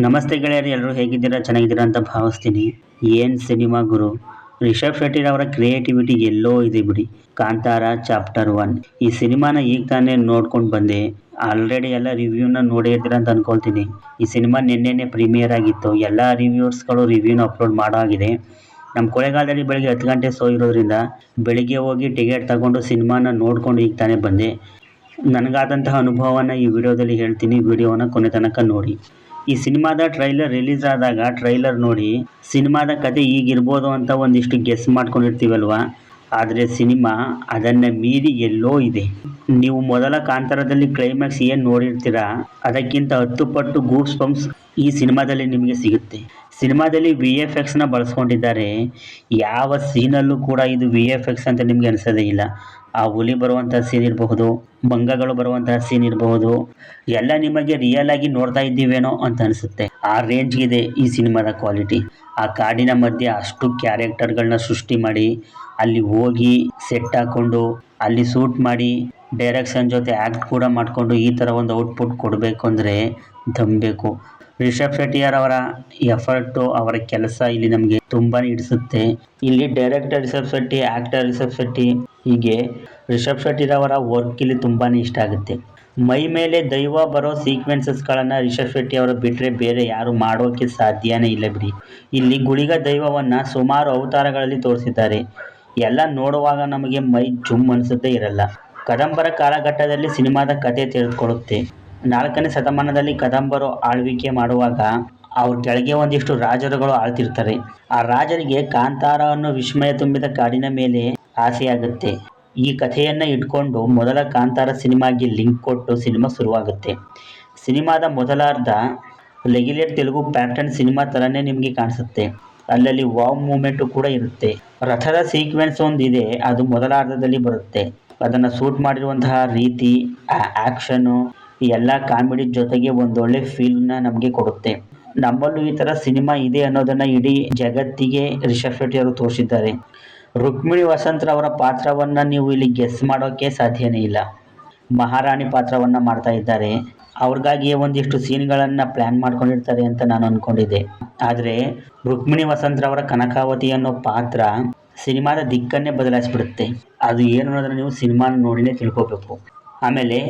ನಮಸ್ತೆ ಗೆಳೆಯರು, ಎಲ್ಲರೂ ಹೇಗಿದ್ದೀರಾ? ಚೆನ್ನಾಗಿದ್ದೀರಾ ಅಂತ ಭಾವಿಸ್ತೀನಿ. ಏನು ಸಿನಿಮಾ ಗುರು! ರಿಷಬ್ ಶೆಟ್ಟಿರವರ ಕ್ರಿಯೇಟಿವಿಟಿ ಎಲ್ಲೋ ಇದೆ ಬಿಡಿ. ಕಾಂತಾರ ಚಾಪ್ಟರ್ 1 ಈ ಸಿನಿಮಾನ ಈಗ ತಾನೇ ನೋಡ್ಕೊಂಡು ಬಂದೆ. ಆಲ್ರೆಡಿ ಎಲ್ಲ ರಿವ್ಯೂನ ನೋಡಿರ್ತೀರ ಅಂತ ಅನ್ಕೊಳ್ತೀನಿ. ಈ ಸಿನಿಮಾ ನಿನ್ನೆನೆ ಪ್ರೀಮಿಯರ್ ಆಗಿತ್ತು. ಎಲ್ಲ ರಿವ್ಯೂರ್ಸ್ಗಳು ರಿವ್ಯೂನ ಅಪ್ಲೋಡ್ ಮಾಡೋ ಆಗಿದೆ. ನಮ್ಮ ಕೊಳ್ಳೇಗಾಲದಲ್ಲಿ ಬೆಳಗ್ಗೆ 10 ಗಂಟೆ ಶೋ ಇರೋದ್ರಿಂದ ಬೆಳಿಗ್ಗೆ ಹೋಗಿ ಟಿಕೆಟ್ ತಗೊಂಡು ಸಿನಿಮಾನ ನೋಡ್ಕೊಂಡು ಈಗ ತಾನೇ ಬಂದೆ. ನನಗಾದಂತಹ ಅನುಭವವನ್ನು ಈ ವಿಡಿಯೋದಲ್ಲಿ ಹೇಳ್ತೀನಿ. ವಿಡಿಯೋನ ಕೊನೆ ತನಕ ನೋಡಿ. ಈ ಸಿನಿಮಾದ ಟ್ರೈಲರ್ ರಿಲೀಸ್ ಆದಾಗ ಟ್ರೈಲರ್ ನೋಡಿ ಸಿನಿಮಾದ ಕತೆ ಹೀಗಿರ್ಬೋದು ಅಂತ ಒಂದಿಷ್ಟು ಗೆಸ್ ಮಾಡ್ಕೊಂಡಿರ್ತೀವಲ್ವಾ. ಆದರೆ ಸಿನಿಮಾ ಅದನ್ನು ಮೀರಿ ಎಲ್ಲೋ ಇದೆ. ನೀವು ಮೊದಲ ಕಾಂತಾರದಲ್ಲಿ ಕ್ಲೈಮ್ಯಾಕ್ಸ್ ಏನು ನೋಡಿರ್ತೀರಾ ಅದಕ್ಕಿಂತ 10 ಪಟ್ಟು ಗೂಸ್ ಬಂಪ್ಸ್ ಈ ಸಿನಿಮಾದಲ್ಲಿ ನಿಮಗೆ ಸಿಗುತ್ತೆ. ಸಿನಿಮಾದಲ್ಲಿ VFX ಬಳಸ್ಕೊಂಡಿದ್ದಾರೆ. ಯಾವ ಸೀನಲ್ಲೂ ಕೂಡ ಇದು VFX ಅಂತ ನಿಮಗೆ ಅನಿಸೋದೇ ಇಲ್ಲ. ಆ ಹುಲಿ ಬರುವಂತಹ ಸೀನ್ ಇರಬಹುದು, ಮಂಗಗಳು ಬರುವಂತಹ ಸೀನ್ ಇರಬಹುದು, ಎಲ್ಲ ನಿಮಗೆ ರಿಯಲ್ ಆಗಿ ನೋಡ್ತಾ ಇದ್ದೀವೇನೋ ಅಂತ ಅನಿಸುತ್ತೆ. ಆ ರೇಂಜ್ಗಿದೆ ಈ ಸಿನಿಮಾದ ಕ್ವಾಲಿಟಿ. ಆ ಕಾಡಿನ ಮಧ್ಯೆ ಅಷ್ಟು ಕ್ಯಾರೆಕ್ಟರ್ಗಳನ್ನ ಸೃಷ್ಟಿ ಮಾಡಿ ಅಲ್ಲಿ ಹೋಗಿ ಸೆಟ್ ಹಾಕೊಂಡು ಅಲ್ಲಿ ಶೂಟ್ ಮಾಡಿ ಡೈರೆಕ್ಷನ್ ಜೊತೆ ಆ್ಯಕ್ಟ್ ಕೂಡ ಮಾಡಿಕೊಂಡು ಈ ಥರ ಒಂದು ಔಟ್ಪುಟ್ ಕೊಡಬೇಕು ಅಂದರೆ ಬೇಕು. ರಿಷಬ್ ಶೆಟ್ಟಿಯವರ ಎಫರ್ಟು, ಅವರ ಕೆಲಸ ಇಲ್ಲಿ ನಮಗೆ ತುಂಬಾ ಹಿಡಿಸುತ್ತೆ. ಇಲ್ಲಿ ಡೈರೆಕ್ಟರ್ ರಿಷಬ್ ಶೆಟ್ಟಿ, ಆ್ಯಕ್ಟರ್ ರಿಷಬ್ ಶೆಟ್ಟಿ, ಹೀಗೆ ರಿಷಬ್ ಶೆಟ್ಟಿರವರ ವರ್ಕ್ ಇಲ್ಲಿ ತುಂಬಾ ಇಷ್ಟ ಆಗುತ್ತೆ. ಮೈ ಮೇಲೆ ದೈವ ಬರೋ ಸೀಕ್ವೆನ್ಸಸ್ಗಳನ್ನು ರಿಷಬ್ ಶೆಟ್ಟಿ ಅವರು ಬಿಟ್ಟರೆ ಬೇರೆ ಯಾರು ಮಾಡೋಕ್ಕೆ ಸಾಧ್ಯನೇ ಇಲ್ಲ ಬಿಡಿ. ಇಲ್ಲಿ ಗುಳಿಗ ದೈವವನ್ನು ಸುಮಾರು ಅವತಾರಗಳಲ್ಲಿ ತೋರಿಸಿದ್ದಾರೆ. ಎಲ್ಲ ನೋಡುವಾಗ ನಮಗೆ ಮೈ ಜುಮ್ ಅನಿಸುತ್ತೆ ಇರಲ್ಲ. ಕದಂಬರ ಕಾಲಘಟ್ಟದಲ್ಲಿ ಸಿನಿಮಾದ ಕತೆ ತೆರೆದುಕೊಳ್ಳುತ್ತೆ. 4ನೇ ಶತಮಾನದಲ್ಲಿ ಕದಂಬರು ಆಳ್ವಿಕೆ ಮಾಡುವಾಗ ಅವ್ರ ಕೆಳಗೆ ಒಂದಿಷ್ಟು ರಾಜರುಗಳು ಆಳ್ತಿರ್ತಾರೆ. ಆ ರಾಜರಿಗೆ ಕಾಂತಾರ ಅನ್ನೋ ವಿಸ್ಮಯ ತುಂಬಿದ ಕಾಡಿನ ಮೇಲೆ ಆಸೆಯಾಗುತ್ತೆ. ಈ ಕಥೆಯನ್ನು ಇಟ್ಕೊಂಡು ಮೊದಲ ಕಾಂತಾರ ಸಿನಿಮಾಗೆ ಲಿಂಕ್ ಕೊಟ್ಟು ಸಿನಿಮಾ ಶುರುವಾಗುತ್ತೆ. ಸಿನಿಮಾದ ಮೊದಲ ಅರ್ಧ ರೆಗ್ಯುಲರ್ ತೆಲುಗು ಪ್ಯಾಟರ್ನ್ ಸಿನಿಮಾ ಥರನೇ ನಿಮಗೆ ಕಾಣಿಸುತ್ತೆ. ಅಲ್ಲಲ್ಲಿ ವಾವ್ ಮೂಮೆಂಟು ಕೂಡ ಇರುತ್ತೆ. ರಥದ ಸೀಕ್ವೆನ್ಸ್ ಒಂದಿದೆ, ಅದು ಮೊದಲ ಅರ್ಧದಲ್ಲಿ ಬರುತ್ತೆ. ಅದನ್ನು ಶೂಟ್ ಮಾಡಿರುವಂತಹ ರೀತಿ, ಆ ಆ್ಯಕ್ಷನು, ಈ ಎಲ್ಲ ಕಾಮಿಡಿ ಜೊತೆಗೆ ಒಂದೊಳ್ಳೆ ಫೀಲ್ನ ನಮಗೆ ಕೊಡುತ್ತೆ. ನಮ್ಮಲ್ಲೂ ಈ ಥರ ಸಿನಿಮಾ ಇದೆ ಅನ್ನೋದನ್ನು ಇಡೀ ಜಗತ್ತಿಗೆ ರಿಷಬ್ ಶೆಟ್ಟಿ ಅವರು ತೋರಿಸಿದ್ದಾರೆ. ರುಕ್ಮಿಣಿ ವಸಂತರವರ ಪಾತ್ರವನ್ನು ನೀವು ಇಲ್ಲಿ ಗೆಸ್ ಮಾಡೋಕ್ಕೆ ಸಾಧ್ಯನೇ ಇಲ್ಲ. ಮಹಾರಾಣಿ ಪಾತ್ರವನ್ನು ಮಾಡ್ತಾ ಇದ್ದಾರೆ. ಅವ್ರಿಗಾಗಿಯೇ ಒಂದಿಷ್ಟು ಸೀನ್ಗಳನ್ನು ಪ್ಲ್ಯಾನ್ ಮಾಡ್ಕೊಂಡಿರ್ತಾರೆ ಅಂತ ನಾನು ಅಂದ್ಕೊಂಡಿದ್ದೆ. ಆದರೆ ರುಕ್ಮಿಣಿ ವಸಂತರವರ ಕನಕಾವತಿ ಅನ್ನೋ ಪಾತ್ರ ಸಿನಿಮಾದ ದಿಕ್ಕನ್ನೇ ಬದಲಾಯಿಸ್ಬಿಡುತ್ತೆ. ಅದು ಏನು ಅನ್ನೋದನ್ನು ನೀವು ಸಿನಿಮಾನ ನೋಡಿನೇ ತಿಳ್ಕೊಬೇಕು. ಆಮೇಲೆ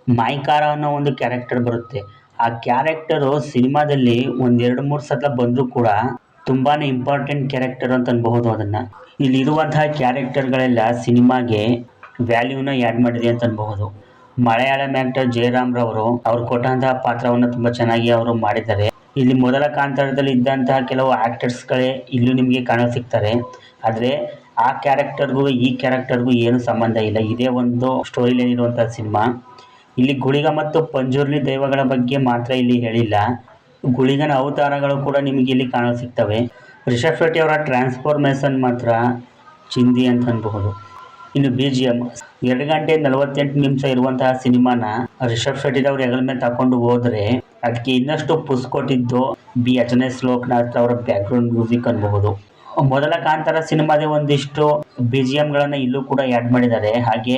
ಮಾಯ್ಕಾರ ಅನ್ನೋ ಒಂದು ಕ್ಯಾರೆಕ್ಟರ್ ಬರುತ್ತೆ. ಆ ಕ್ಯಾರೆಕ್ಟರು ಸಿನಿಮಾದಲ್ಲಿ 1-2-3 ಸಲ ಬಂದರೂ ಕೂಡ ತುಂಬಾ ಇಂಪಾರ್ಟೆಂಟ್ ಕ್ಯಾರೆಕ್ಟರ್ ಅಂತ ಅನ್ಬಹುದು. ಅದನ್ನು ಇಲ್ಲಿರುವಂತಹ ಕ್ಯಾರೆಕ್ಟರ್ಗಳೆಲ್ಲ ಸಿನಿಮಾಗೆ ವ್ಯಾಲ್ಯೂನ ಆ್ಯಡ್ ಮಾಡಿದೆ ಅಂತ ಅನ್ಬಹುದು. ಮಲಯಾಳಂ ಆ್ಯಕ್ಟರ್ ಜಯರಾಮ್ ರವರು ಅವ್ರು ಕೊಟ್ಟಂತಹ ಪಾತ್ರವನ್ನು ತುಂಬ ಚೆನ್ನಾಗಿ ಅವರು ಮಾಡಿದ್ದಾರೆ. ಇಲ್ಲಿ ಮೊದಲ ಕಾಂತಾರದಲ್ಲಿ ಇದ್ದಂತಹ ಕೆಲವು ಆ್ಯಕ್ಟರ್ಸ್ಗಳೇ ಇಲ್ಲೂ ನಿಮಗೆ ಕಾಣ ಸಿಗ್ತಾರೆ. ಆದರೆ ಆ ಕ್ಯಾರೆಕ್ಟರ್ಗೂ ಈ ಕ್ಯಾರೆಕ್ಟರ್ಗೂ ಏನು ಸಂಬಂಧ ಇಲ್ಲ. ಇದೇ ಒಂದು ಸ್ಟೋರಿ ಲೈನ್ ಇರುವಂತಹ ಸಿನಿಮಾ. ಇಲ್ಲಿ ಗುಳಿಗ ಮತ್ತು ಪಂಜುರ್ಲಿ ದೈವಗಳ ಬಗ್ಗೆ ಮಾತ್ರ ಇಲ್ಲಿ ಹೇಳಿಲ್ಲ. ಗುಳಿಗನ ಅವತಾರಗಳು ಕೂಡ ನಿಮಗೆ ಇಲ್ಲಿ ಕಾಣ ಸಿಗ್ತವೆ. ರಿಷಬ್ ಶೆಟ್ಟಿ ಅವರ ಟ್ರಾನ್ಸ್ಫಾರ್ಮೇಷನ್ ಮಾತ್ರ ಚಿಂದಿ ಅಂತ ಅನ್ಬಹುದು. ಇನ್ನು BGM 2 ಗಂಟೆ 48 ನಿಮಿಷ ಇರುವಂತಹ ಸಿನಿಮಾನ ರಿಷಬ್ ಶೆಟ್ಟಿರವ್ರು ಹೆಗಲ ಮೇಲೆ ತಗೊಂಡು ಹೋದರೆ ಅದಕ್ಕೆ ಇನ್ನಷ್ಟು ಪುಷ್ ಕೊಟ್ಟಿದ್ದು BHNS ಲೋಕನಾಥ್ ಅವರ ಬ್ಯಾಕ್ಗ್ರೌಂಡ್ ಮ್ಯೂಸಿಕ್ ಅನ್ಬಹುದು. ಮೊದಲ ಕಾಂತಾರ ಸಿನಿಮಾದೇ ಒಂದಿಷ್ಟು BGMಗಳನ್ನು ಇಲ್ಲೂ ಕೂಡ ಆ್ಯಡ್ ಮಾಡಿದ್ದಾರೆ. ಹಾಗೆ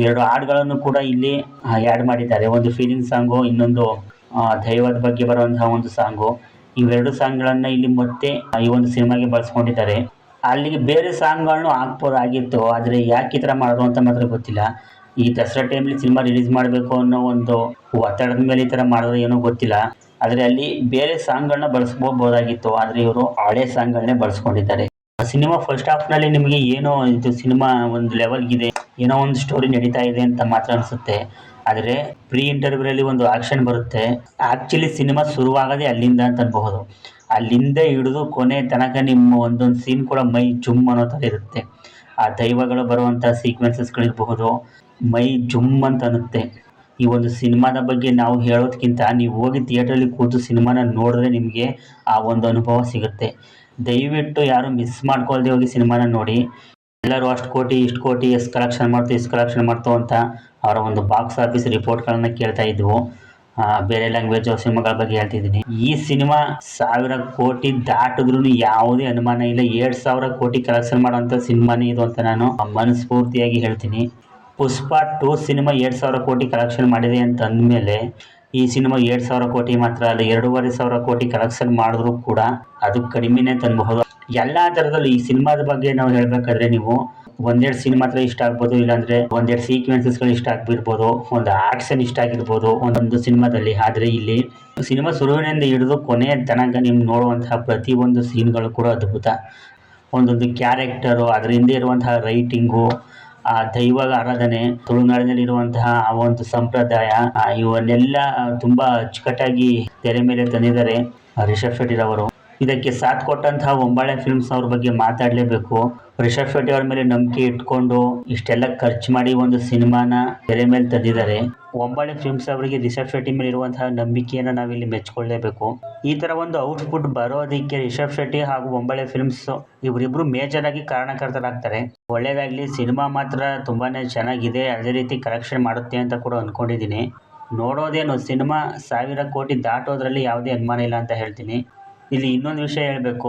2 ಹಾಡುಗಳನ್ನು ಕೂಡ ಇಲ್ಲಿ ಆ್ಯಡ್ ಮಾಡಿದ್ದಾರೆ. ಒಂದು ಫೀಲಿಂಗ್ ಸಾಂಗು, ಇನ್ನೊಂದು ದೈವದ ಬಗ್ಗೆ ಬರುವಂತಹ ಒಂದು ಸಾಂಗು. ಇವೆರಡು ಸಾಂಗ್ಗಳನ್ನು ಇಲ್ಲಿ ಮತ್ತೆ ಈ ಒಂದು ಸಿನಿಮಾಗೆ ಬಳಸ್ಕೊಂಡಿದ್ದಾರೆ. ಅಲ್ಲಿಗೆ ಬೇರೆ ಸಾಂಗ್ಗಳನ್ನು ಹಾಕ್ಬೋದಾಗಿತ್ತು, ಆದರೆ ಯಾಕೆ ಈ ಥರ ಮಾಡೋದು ಅಂತ ಮಾತ್ರ ಗೊತ್ತಿಲ್ಲ. ಈ ದಸರಾ ಟೈಮಲ್ಲಿ ಸಿನಿಮಾ ರಿಲೀಸ್ ಮಾಡಬೇಕು ಅನ್ನೋ ಒಂದು ಒತ್ತಡದ ಮೇಲೆ ಈ ಥರ ಮಾಡೋದು ಏನೋ ಗೊತ್ತಿಲ್ಲ. ಆದರೆ ಅಲ್ಲಿ ಬೇರೆ ಸಾಂಗ್ಗಳನ್ನ ಬಳಸ್ಬೋದಾಗಿತ್ತು, ಆದರೆ ಇವರು ಹಳೆ ಸಾಂಗ್ಗಳನ್ನೇ ಬಳಸ್ಕೊಂಡಿದ್ದಾರೆ. ಸಿನಿಮಾ ಫಸ್ಟ್ ಹಾಫ್ನಲ್ಲಿ ನಿಮಗೆ ಏನೋ ಇದು ಸಿನಿಮಾ ಒಂದು ಲೆವೆಲ್ಗಿದೆ, ಏನೋ ಒಂದು ಸ್ಟೋರಿ ನಡೀತಾ ಇದೆ ಅಂತ ಮಾತ್ರ ಅನಿಸುತ್ತೆ. ಆದರೆ ಪ್ರೀ ಇಂಟರ್ವ್ಯೂರಲ್ಲಿ ಒಂದು ಆಕ್ಷನ್ ಬರುತ್ತೆ. ಆ್ಯಕ್ಚುಲಿ ಸಿನಿಮಾ ಶುರುವಾಗೋದೇ ಅಲ್ಲಿಂದ ಅಂತ ಅನ್ಬಹುದು. ಅಲ್ಲಿಂದ ಹಿಡಿದು ಕೊನೆ ತನಕ ನಿಮ್ಮ ಒಂದೊಂದು ಸೀನ್ ಕೂಡ ಮೈ ಜುಮ್ ಅನ್ನೋ ಥರ ಇರುತ್ತೆ. ಆ ದೈವಗಳು ಬರುವಂಥ ಸೀಕ್ವೆನ್ಸಸ್ಗಳಿರಬಹುದು, ಮೈ ಜುಮ್ ಅಂತ ಅನ್ನುತ್ತೆ. ಈ ಒಂದು ಸಿನಿಮಾದ ಬಗ್ಗೆ ನಾವು ಹೇಳೋದಕ್ಕಿಂತ ನೀವು ಹೋಗಿ ಥಿಯೇಟ್ರಲ್ಲಿ ಕೂತು ಸಿನಿಮಾನ ನೋಡಿದ್ರೆ ನಿಮಗೆ ಆ ಒಂದು ಅನುಭವ ಸಿಗುತ್ತೆ. ದಯವಿಟ್ಟು ಯಾರು ಮಿಸ್ ಮಾಡ್ಕೊಳ್ದೆ ಹೋಗಿ ಸಿನಿಮಾನ ನೋಡಿ. ಎಲ್ಲರೂ ಅಷ್ಟು ಕೋಟಿ ಇಷ್ಟು ಕೋಟಿ ಎಷ್ಟು ಕಲೆಕ್ಷನ್ ಮಾಡ್ತು ಅಂತ ಅವರ ಒಂದು ಬಾಕ್ಸ್ ಆಫೀಸ್ ರಿಪೋರ್ಟ್ಗಳನ್ನು ಕೇಳ್ತಾ ಇದ್ವು. ಬೇರೆ ಲ್ಯಾಂಗ್ವೇಜ್ ಸಿನಿಮಾಗಳ ಬಗ್ಗೆ ಹೇಳ್ತಿದ್ದೀನಿ. ಈ ಸಿನಿಮಾ 1000 ಕೋಟಿ ದಾಟಿದ್ರೂ ಯಾವುದೇ ಅನುಮಾನ ಇಲ್ಲ 2000 ಕೋಟಿ ಕಲೆಕ್ಷನ್ ಮಾಡೋಂಥ ಸಿನಿಮಾನೇ ಇದು ಅಂತ ನಾನು ಮನಸ್ಫೂರ್ತಿಯಾಗಿ ಹೇಳ್ತೀನಿ. ಪುಷ್ಪ 2 ಸಿನಿಮಾ 2000 ಕೋಟಿ ಕಲೆಕ್ಷನ್ ಮಾಡಿದೆ ಅಂತ ಅಂದಮೇಲೆ ಈ ಸಿನಿಮಾ 2,000 ಕೋಟಿ ಮಾತ್ರ ಅಲ್ಲ, 2,500 ಕೋಟಿ ಕಲೆಕ್ಷನ್ ಮಾಡಿದ್ರು ಕೂಡ ಅದು ಕಡಿಮೆನೇ ತಂದಬಹುದು. ಎಲ್ಲ ಥರದಲ್ಲೂ ಈ ಸಿನಿಮಾದ ಬಗ್ಗೆ ನಾವು ಹೇಳ್ಬೇಕಾದ್ರೆ ನೀವು ಒಂದೆರಡು ಸೀನ್ ಮಾತ್ರ ಇಷ್ಟ ಆಗ್ಬೋದು, ಇಲ್ಲಾಂದ್ರೆ ಒಂದೆರಡು ಸೀಕ್ವೆನ್ಸಸ್ಗಳು ಇಷ್ಟ ಆಗಿರ್ಬೋದು, ಒಂದು ಆಕ್ಷನ್ ಇಷ್ಟ ಆಗಿರ್ಬೋದು ಒಂದೊಂದು ಸಿನಿಮಾದಲ್ಲಿ. ಆದರೆ ಇಲ್ಲಿ ಸಿನಿಮಾ ಶುರುವಿನಿಂದ ಹಿಡಿದು ಕೊನೆಯ ತನಕ ನೀವು ನೋಡುವಂತಹ ಪ್ರತಿಯೊಂದು ಸೀನ್ಗಳು ಕೂಡ ಅದ್ಭುತ. ಒಂದೊಂದು ಕ್ಯಾರೆಕ್ಟರು, ಅದರ ಹಿಂದೆ ಇರುವಂತಹ ರೈಟಿಂಗು, ಆ ದೈವ ಆರಾಧನೆ, ತುಳುನಾಡಿನಲ್ಲಿರುವಂತಹ ಆ ಒಂದು ಸಂಪ್ರದಾಯ, ಇವನ್ನೆಲ್ಲ ತುಂಬಾ ಅಚ್ಚುಕಟ್ಟಾಗಿ ತೆರೆ ಮೇಲೆ ತಂದಿದ್ದಾರೆ ರಿಷಬ್ ಶೆಟ್ಟಿರವರು. ಇದಕ್ಕೆ ಸಾಥ್ ಕೊಟ್ಟಂತಹ ಒಂಬಾಳೆ ಫಿಲ್ಮ್ಸ್ ಅವ್ರ ಬಗ್ಗೆ ಮಾತಾಡಲೇಬೇಕು. ರಿಷಬ್ ಶೆಟ್ಟಿ ಅವ್ರ ಮೇಲೆ ನಂಬಿಕೆ ಇಟ್ಕೊಂಡು ಇಷ್ಟೆಲ್ಲ ಖರ್ಚು ಮಾಡಿ ಒಂದು ಸಿನಿಮಾನ ತೆರೆ ಮೇಲೆ ತಂದಿದ್ದಾರೆ. ಒಂಬಾಳೆ ಫಿಲ್ಮ್ಸ್ ಅವರಿಗೆ ರಿಷಬ್ ಶೆಟ್ಟಿ ಮೇಲೆ ಇರುವಂತಹ ನಂಬಿಕೆಯನ್ನು ನಾವಿಲ್ಲಿ ಮೆಚ್ಕೊಳ್ಳೇಬೇಕು. ಈ ತರ ಒಂದು ಔಟ್ಪುಟ್ ಬರೋದಕ್ಕೆ ರಿಷಬ್ ಶೆಟ್ಟಿ ಹಾಗೂ ಒಂಬಾಳೆ ಫಿಲ್ಮ್ಸ್ ಇವರಿಬ್ರು ಮೇಜರ್ ಆಗಿ ಕಾರಣಕರ್ತರಾಗ್ತಾರೆ. ಒಳ್ಳೇದಾಗ್ಲಿ, ಸಿನಿಮಾ ಮಾತ್ರ ತುಂಬಾನೇ ಚೆನ್ನಾಗಿದೆ, ಅದೇ ರೀತಿ ಕಲೆಕ್ಷನ್ ಮಾಡುತ್ತೆ ಅಂತ ಕೂಡ ಅನ್ಕೊಂಡಿದ್ದೀನಿ. ನೋಡೋದೇನು, ಸಿನಿಮಾ 1,000 ಕೋಟಿ ದಾಟೋದ್ರಲ್ಲಿ ಯಾವುದೇ ಅನುಮಾನ ಇಲ್ಲ ಅಂತ ಹೇಳ್ತೀನಿ. ಇಲ್ಲಿ ಇನ್ನೊಂದು ವಿಷಯ ಹೇಳಬೇಕು,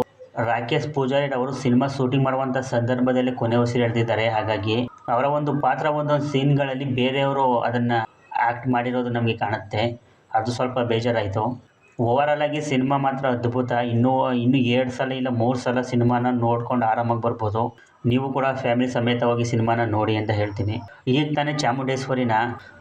ರಾಕೇಶ್ ಪೂಜಾರಿ ಅವರು ಸಿನಿಮಾ ಶೂಟಿಂಗ್ ಮಾಡುವಂಥ ಸಂದರ್ಭದಲ್ಲಿ ಕೊನೆ ಉಸಿರು ಎಳೆದಿದ್ದಾರೆ. ಹಾಗಾಗಿ ಅವರ ಒಂದು ಪಾತ್ರ ಒಂದೊಂದು ಸೀನ್ಗಳಲ್ಲಿ ಬೇರೆಯವರು ಅದನ್ನ ಆಕ್ಟ್ ಮಾಡಿರೋದು ನಮಗೆ ಕಾಣುತ್ತೆ. ಅದು ಸ್ವಲ್ಪ ಬೇಜಾರಾಯಿತು. ಓವರಾಲ್ ಆಗಿ ಸಿನಿಮಾ ಮಾತ್ರ ಅದ್ಭುತ. ಇನ್ನೂ 2 ಸಲ ಇಲ್ಲ 3 ಸಲ ಸಿನಿಮಾನ ನೋಡ್ಕೊಂಡು ಆರಾಮಾಗಿ ಬರ್ಬೋದು. ನೀವು ಕೂಡ ಫ್ಯಾಮಿಲಿ ಸಮೇತವಾಗಿ ಸಿನಿಮಾನ ನೋಡಿ ಅಂತ ಹೇಳ್ತೀನಿ. ಈಗ ತಾನೇ ಚಾಮುಂಡೇಶ್ವರಿನ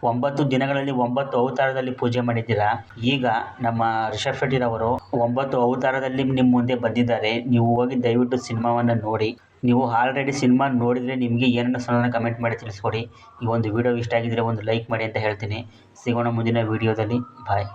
9 ದಿನಗಳಲ್ಲಿ 9 ಅವತಾರದಲ್ಲಿ ಪೂಜೆ ಮಾಡಿದ್ದೀರಾ. ಈಗ ನಮ್ಮ ರಿಷಬ್ ಶೆಟ್ಟಿರವರು 9 ಅವತಾರದಲ್ಲಿ ನಿಮ್ಮ ಮುಂದೆ ಬಂದಿದ್ದಾರೆ. ನೀವು ಹೋಗಿ ದಯವಿಟ್ಟು ಸಿನಿಮಾವನ್ನು ನೋಡಿ. ನೀವು ಆಲ್ರೆಡಿ ಸಿನಿಮಾ ನೋಡಿದರೆ ನಿಮಗೆ ಏನನ್ನು ಅನ್ನಿಸ್ತೋ ಕಮೆಂಟ್ ಮಾಡಿ ತಿಳಿಸ್ಕೊಡಿ. ಈ ಒಂದು ವಿಡಿಯೋ ಇಷ್ಟ ಆಗಿದ್ರೆ ಒಂದು ಲೈಕ್ ಮಾಡಿ ಅಂತ ಹೇಳ್ತೀನಿ. ಸಿಗೋಣ ಮುಂದಿನ ವಿಡಿಯೋದಲ್ಲಿ. ಬಾಯ್.